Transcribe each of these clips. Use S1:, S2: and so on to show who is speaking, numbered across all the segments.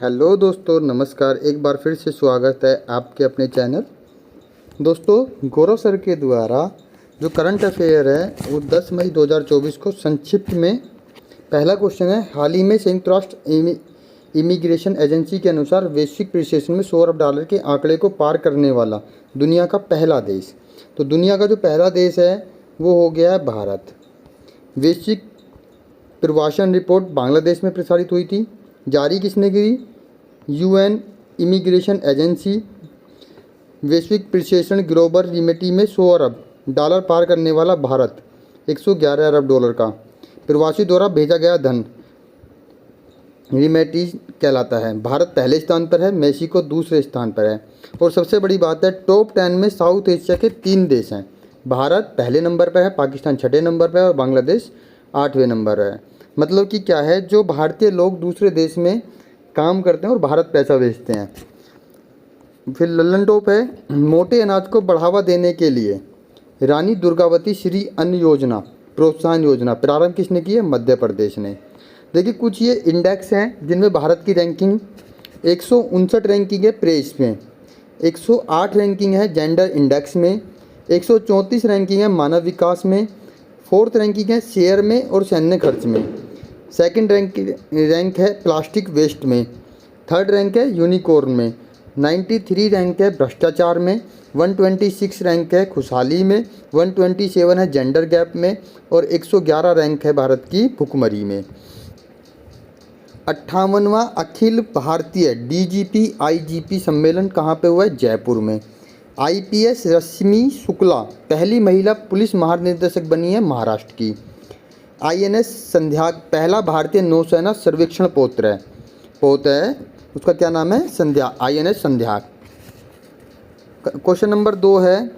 S1: Hello दोस्तों, नमस्कार। एक बार फिर से स्वागत है आपके अपने चैनल। दोस्तों, गौरव सर के द्वारा जो करंट अफेयर है वो 10 मई 2024 को संक्षिप्त में पहला क्वेश्चन है। हाल ही में संयुक्त राष्ट्र इमिग्रेशन एजेंसी के अनुसार वैश्विक प्रशेषण में $100 अरब के आंकड़े को पार करने वाला दुनिया का पहला देश। तो दुनिया का जो पहला देश है वो हो गया है भारत। वैश्विक प्रवासन रिपोर्ट बांग्लादेश में प्रसारित हुई थी। जारी किसने की? UN immigration agency. वैश्विक प्रशेषण ग्लोबल रिमेटी में $100 अरब पार करने वाला भारत, $111 अरब का प्रवासी द्वारा भेजा गया धन रिमेटी कहलाता है। भारत पहले स्थान पर है, मेक्सिको दूसरे स्थान पर है। और सबसे बड़ी बात है, टॉप 10 में साउथ एशिया के 3 देश हैं। भारत पहले नंबर पर है, पाकिस्तान छठे नंबर पर है और बांग्लादेश 8वें नंबर पर है। मतलब कि क्या है, जो भारतीय लोग दूसरे देश में काम करते हैं और भारत पैसा भेजते हैं। फिर लल्लन टॉप है, मोटे अनाज को बढ़ावा देने के लिए रानी दुर्गावती श्री अन्न योजना प्रोत्साहन योजना प्रारंभ किसने की है? मध्य प्रदेश ने। देखिए, कुछ ये इंडेक्स हैं जिनमें भारत की रैंकिंग 159 रैंकिंग है प्रेस में, 108 रैंकिंग है जेंडर इंडेक्स में, 134 रैंकिंग है मानव विकास में, 4th रैंकिंग है शेयर में और सैन्य खर्च में, 2nd रैंक है प्लास्टिक वेस्ट में, 3rd रैंक है यूनिकॉर्न में, 93 रैंक है भ्रष्टाचार में, 126 रैंक है खुशहाली में, 127 है जेंडर गैप में और 111 रैंक है भारत की भुखमरी में। 58वां अखिल भारतीय डीजीपी आईजीपी सम्मेलन कहाँ पे हुआ है? जयपुर में। आईपीएस रश्मि शुक्ला पहली महिला पुलिस महानिदेशक बनी है महाराष्ट्र की। आईएनएस संध्या पहला भारतीय नौसेना सर्वेक्षण पोत है, उसका क्या नाम है? संध्या, आईएनएस संध्या। क्वेश्चन नंबर 2 है,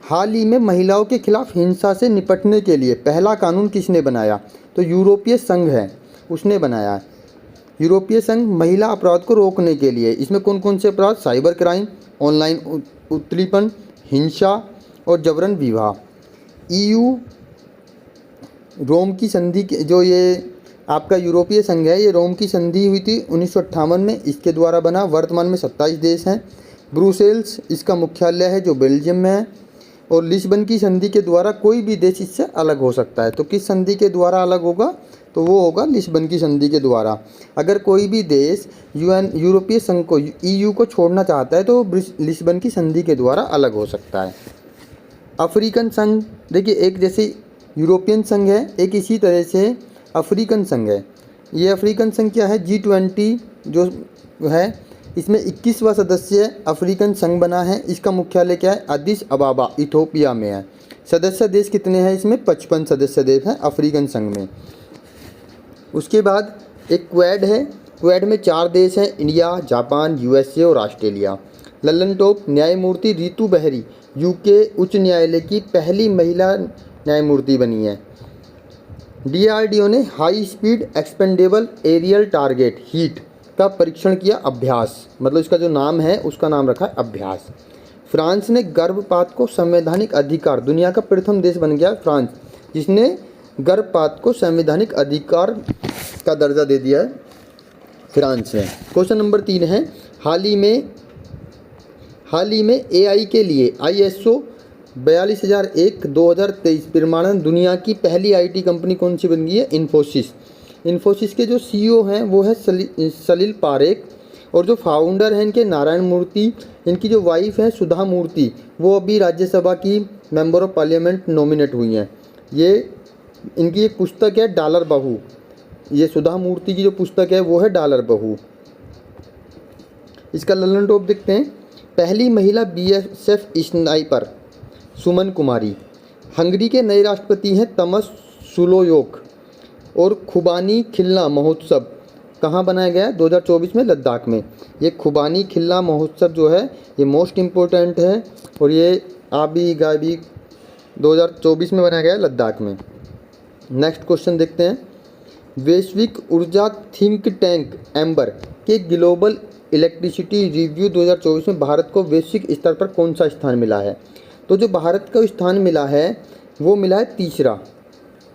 S1: हाल ही में महिलाओं के खिलाफ हिंसा से निपटने के लिए पहला कानून किसने बनाया? तो यूरोपीय संघ है, उसने बनाया। यूरोपीय संघ महिला अपराध को रोकने के लिए। इसमें कौन कौन से अपराध? साइबर क्राइम, ऑनलाइन उत्पीड़न, हिंसा और जबरन विवाह। ईयू रोम की संधि के जो ये आपका यूरोपीय संघ है, ये रोम की संधि हुई थी 1958 में, इसके द्वारा बना। वर्तमान में 27 देश हैं। ब्रुसेल्स इसका मुख्यालय है जो बेल्जियम में है। और लिस्बन की संधि के द्वारा कोई भी देश इससे अलग हो सकता है। तो किस संधि के द्वारा अलग होगा? तो वो होगा लिस्बन की संधि के द्वारा। अगर कोई भी देश यूरोपीय संघ को, ईयू को छोड़ना चाहता है तो लिस्बन की संधि के द्वारा अलग हो सकता है। अफ्रीकन संघ, देखिए एक जैसे यूरोपियन संघ है, एक इसी तरह से अफ्रीकन संघ है। ये अफ्रीकन संघ क्या है? G20 जो है, इसमें 21वां सदस्य अफ्रीकन संघ बना है। इसका मुख्यालय क्या है? अदिस अबाबा इथोपिया में है। सदस्य देश कितने हैं इसमें? 55 सदस्य देश हैं अफ्रीकन संघ में। उसके बाद एक क्वेड है, क्वेड में 4 देश हैं, इंडिया, जापान, यूएसए और ऑस्ट्रेलिया। लल्लन टॉप न्यायमूर्ति रितु बहरी यूके उच्च न्यायालय की पहली महिला न्यायमूर्ति बनी है। डीआरडीओ ने high speed expendable aerial target HEAT का परीक्षण किया, अभ्यास, मतलब इसका जो नाम है उसका नाम रखा है अभ्यास। फ्रांस ने गर्भपात को संवैधानिक अधिकार, दुनिया का प्रथम देश बन गया फ्रांस जिसने गर्भपात को संवैधानिक अधिकार का दर्जा दे दिया है, फ्रांस ने। क्वेश्चन नंबर 3 है, हाल ही में एआई के लिए ISO 42001-2023 प्रमाणन दुनिया की पहली आईटी कंपनी कौन सी बन गई है? इन्फोसिस। इन्फोसिस के जो सीईओ हैं वो है सलील पारेख और जो फाउंडर हैं इनके नारायण मूर्ति। इनकी जो वाइफ है सुधा मूर्ति, वो अभी राज्यसभा की मेंबर ऑफ पार्लियामेंट नॉमिनेट हुई हैं। ये इनकी एक पुस्तक है डॉलर बहू, ये सुधा मूर्ति की जो पुस्तक है वो है डॉलर बहू। इसका लल्लन टॉप देखते हैं, पहली महिला बीएसएफ स्नाइपर सुमन कुमारी। हंगरी के नए राष्ट्रपति हैं तमस सुलोयोक। और खुबानी खिलना महोत्सव कहाँ बनाया गया है? 2024 में लद्दाख में। ये खुबानी खिलना महोत्सव जो है ये मोस्ट इम्पोर्टेंट है और ये आबी गाबी 2024 में बनाया गया है लद्दाख में। नेक्स्ट क्वेश्चन देखते हैं, वैश्विक ऊर्जा थिंक टैंक एम्बर के ग्लोबल इलेक्ट्रिसिटी रिव्यू 2024 में भारत को वैश्विक स्तर पर कौन सा स्थान मिला है? तो जो भारत को स्थान मिला है वो मिला है तीसरा।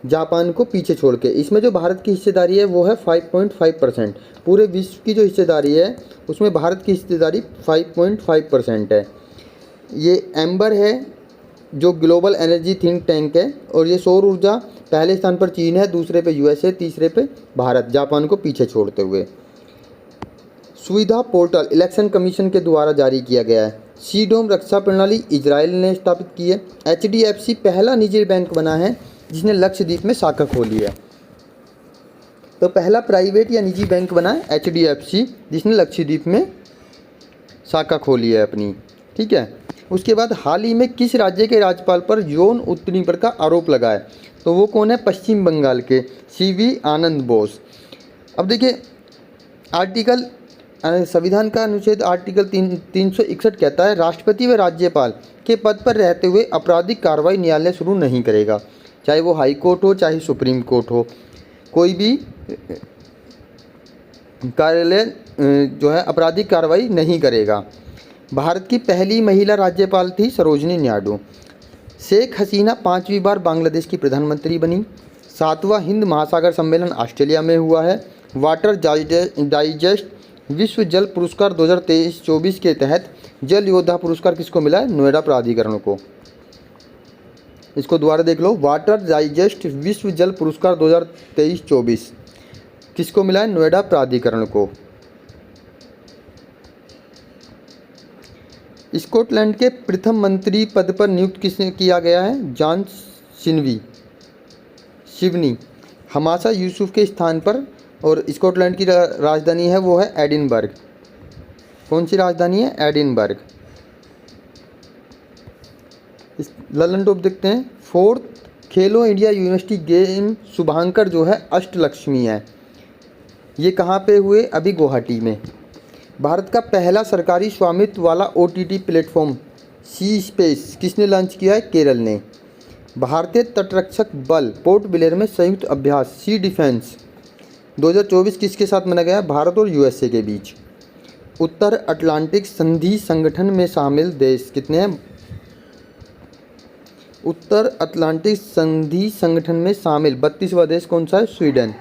S1: जापान को पीछे छोड़ के। इसमें जो भारत की हिस्सेदारी है वो है 5.5%। पूरे विश्व की जो हिस्सेदारी है उसमें भारत की हिस्सेदारी 5.5% है। ये एम्बर है जो ग्लोबल एनर्जी थिंक टैंक है, और ये सौर ऊर्जा पहले स्थान पर चीन है, दूसरे पे यूएसए, तीसरे पे भारत, जापान को पीछे छोड़ते हुए। सुविधा पोर्टल इलेक्शन कमीशन के द्वारा जारी किया गया है। सीडोम रक्षा प्रणाली इजराइल ने स्थापित की है। एचडीएफसी पहला निजी बैंक बना है जिसने लक्षद्वीप में शाखा खोली है। तो पहला प्राइवेट या निजी बैंक बना है एचडीएफसी, जिसने लक्षद्वीप में शाखा खोली है अपनी। ठीक है। उसके बाद हाल ही में किस राज्य के राज्यपाल पर यौन उत्पीड़न का आरोप लगा है? तो वो कौन है? पश्चिम बंगाल के सीवी आनंद बोस। अब देखिए, आर्टिकल संविधान का अनुच्छेद आर्टिकल 361 कहता है राष्ट्रपति व राज्यपाल के पद पर रहते हुए आपराधिक कार्रवाई न्यायालय शुरू नहीं करेगा, चाहे वो हाई कोर्ट हो चाहे सुप्रीम कोर्ट हो। कोई भी कार्यालय जो है आपराधिक कार्रवाई नहीं करेगा। भारत की पहली महिला राज्यपाल थी सरोजनी नायडू। शेख हसीना 5वीं बार बांग्लादेश की प्रधानमंत्री बनी। 7वां हिंद महासागर सम्मेलन ऑस्ट्रेलिया में हुआ है। वाटर डाइजेस्ट विश्व जल पुरस्कार 2023-24 के तहत जल योद्धा पुरस्कार किसको मिला है? नोएडा प्राधिकरण को। इसको दोबारा देख लो, वाटर डाइजेस्ट विश्व जल पुरस्कार 2023-24 किसको मिला है? नोएडा प्राधिकरण को। स्कॉटलैंड के प्रथम मंत्री पद पर नियुक्त किसने किया गया है? जॉन शिवनी हमासा यूसुफ के स्थान पर। और स्कॉटलैंड की राजधानी है वो है एडिनबर्ग। कौन सी राजधानी है? एडिनबर्ग। ललन टॉप देखते हैं। 4th खेलो इंडिया यूनिवर्सिटी गेम शुभांकर जो है अष्टलक्ष्मी है। ये कहाँ पे हुए? अभी गुवाहाटी में। भारत का पहला सरकारी स्वामित्व वाला OTT प्लेटफॉर्म सी स्पेस किसने लॉन्च किया है? केरल ने। भारतीय तटरक्षक बल पोर्ट ब्लेयर में संयुक्त अभ्यास सी डिफेंस 2024 किसके साथ मनाया गया? भारत और यूएसए के बीच। उत्तर अटलांटिक संधि संगठन में शामिल देश कितने हैं? उत्तर अटलांटिक संधि संगठन में शामिल 32वां देश कौन सा है? स्वीडन।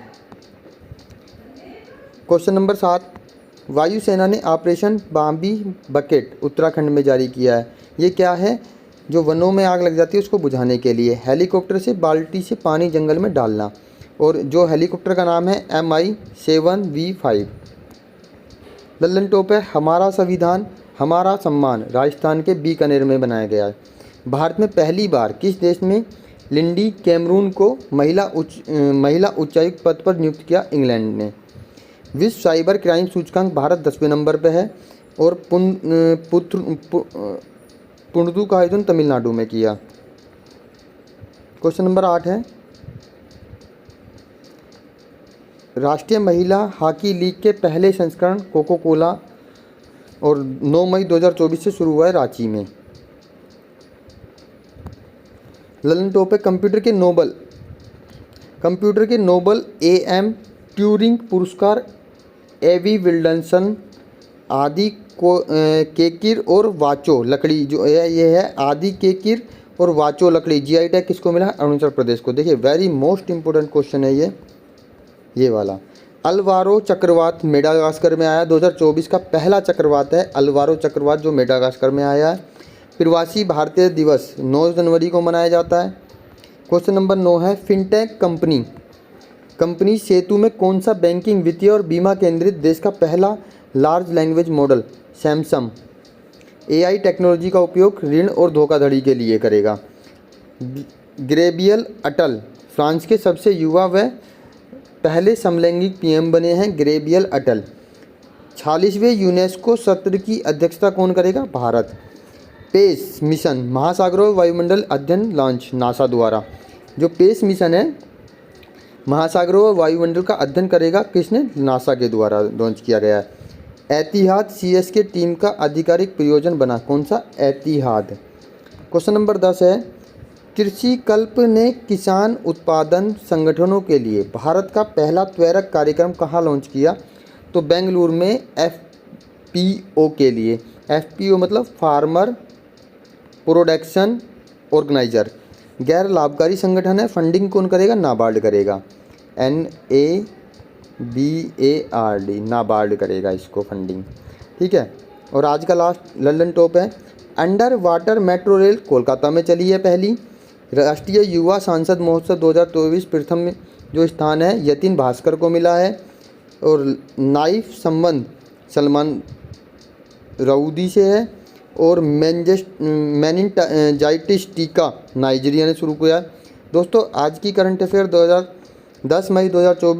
S1: क्वेश्चन नंबर 7, वायुसेना ने ऑपरेशन बाम्बी बकेट उत्तराखंड में जारी किया है। ये क्या है? जो वनों में आग लग जाती है उसको बुझाने के लिए हेलीकॉप्टर से बाल्टी से पानी जंगल में डालना। और जो हेलीकॉप्टर का नाम है MI-7V5। लल्लन टॉप है हमारा संविधान हमारा सम्मान राजस्थान के बीकानेर में बनाया गया है। भारत में पहली बार किस देश में लिंडी कैमरून को महिला उच्चायुक्त पद पर नियुक्त किया? इंग्लैंड ने। विश्व साइबर क्राइम सूचकांक भारत 10वें नंबर पर है। और पुंडू का आयोजन तमिलनाडु में किया। क्वेश्चन नंबर 8 है राष्ट्रीय महिला हॉकी लीग के पहले संस्करण कोको कोला और 9 मई 2024 से शुरू हुआ है रांची में। ललन टॉप है कंप्यूटर के नोबल AM ट्यूरिंग पुरस्कार एवी विल्डनसन आदि को केकिर और वाचो लकड़ी जो है ये है आदि केकिर और वाचो लकड़ी GI टैग किसको मिला? अरुणाचल प्रदेश को। देखिए वेरी मोस्ट इंपॉर्टेंट क्वेश्चन है ये वाला। अल्वारो चक्रवात मेडागास्कर में आया। 2024 का पहला चक्रवात है अल्वारो चक्रवात जो मेडागास्कर में आया है। प्रवासी भारतीय दिवस 9 जनवरी को मनाया जाता है। क्वेश्चन नंबर 9 है फिनटेक कंपनी सेतु में कौन सा बैंकिंग वित्तीय और बीमा केंद्रित देश का पहला large language model Samsung AI technology का उपयोग ऋण और धोखाधड़ी के लिए करेगा? गैब्रियल अटल फ्रांस के सबसे युवा व पहले समलैंगिक PM बने हैं गैब्रियल अटल। 46वें यूनेस्को सत्र की अध्यक्षता कौन करेगा? भारत। पेस मिशन महासागरों वायुमंडल अध्ययन लॉन्च नासा द्वारा। जो पेस मिशन है महासागरों और वायुमंडल का अध्ययन करेगा किसने? नासा के द्वारा लॉन्च किया गया है। एतिहाद CSK टीम का आधिकारिक प्रयोजन बना। कौन सा? एतिहाद। क्वेश्चन नंबर 10 है कृषि कल्प ने किसान उत्पादन संगठनों के लिए भारत का पहला त्वरक कार्यक्रम कहाँ लॉन्च किया? तो बेंगलुरु में FPO के लिए। FPO मतलब फार्मर प्रोडक्शन ऑर्गेनाइजर। गैर लाभकारी संगठन है, फंडिंग कौन करेगा? नाबार्ड करेगा। NABARD, नाबार्ड करेगा इसको फंडिंग, ठीक है। और आज का लास्ट लंदन टॉप है, under water metro rail Kolkata में चली है पहली। राष्ट्रीय युवा सांसद महोत्सव 2024 प्रथम जो स्थान है यतिन भास्कर को मिला है। और नाइफ संबंध सलमान रऊदी से है। और मेनिनजाइटिस टीका नाइजीरिया ने शुरू किया। दोस्तों आज की करंट अफेयर 10 मई 2024